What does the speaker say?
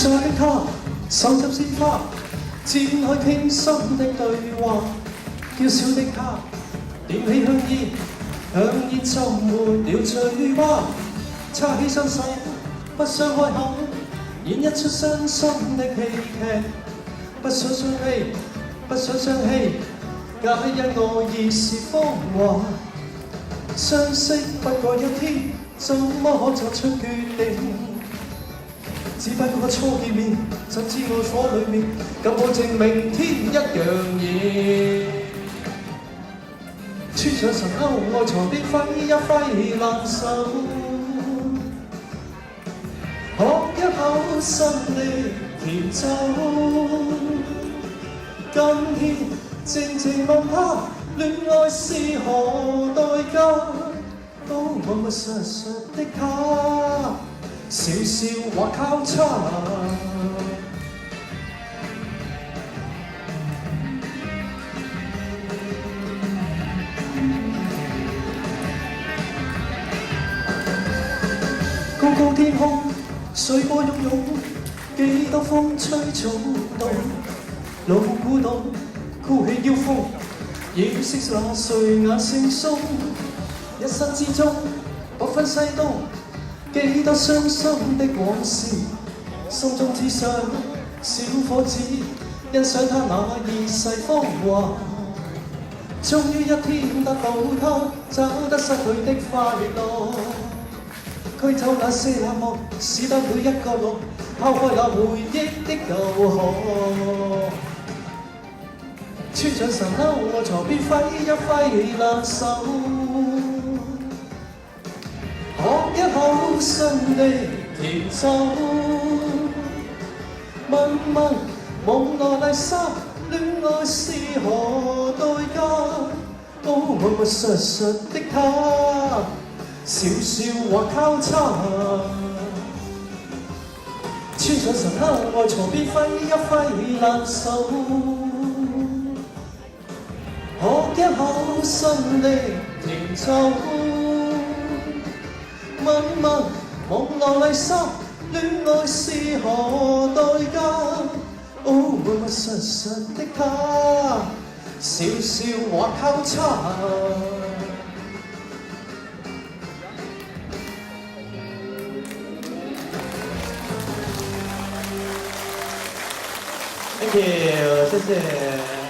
在的他手執鮮花，展開傾心的對話。嬌小的他點起香煙，香煙中沒了嘴巴，叉起雙手不想開口，演一出傷心的戲劇。不想相戲，不想相戲，假因我已是風華。相識不過一天，怎麼可作出決定？只不過初見面，怎知愛火裏面，敢保證明天一樣熱。穿上神鷗，愛床邊揮一揮爛手，喝一口新的甜酒。今天靜靜問他，戀愛是何代價？都默默實實的他，笑笑或交叉。高高天空，水波湧湧，幾多風吹草動，老古董箍起腰腹，掩飾那睡眼惺忪。一生之中，不分西東，幾多傷心的往事，心中只想小伙子欣賞他那異世風華。終於一天得到他，找得失去的快樂。驅走那些冷漠，使得每一角落拋開那回憶的舊河。穿上神鷗，我床邊揮一揮爛手，喝一口新的甜酒。問問蒙娜麗莎，戀愛是何代價？都默默實實的他，笑笑或交叉。穿上神鷗，愛床邊揮一揮爛手，喝一口新的甜酒。問問蒙娜麗莎，戀愛是何代價？哦，默默實實的他，笑笑或交叉。Thank you，謝謝。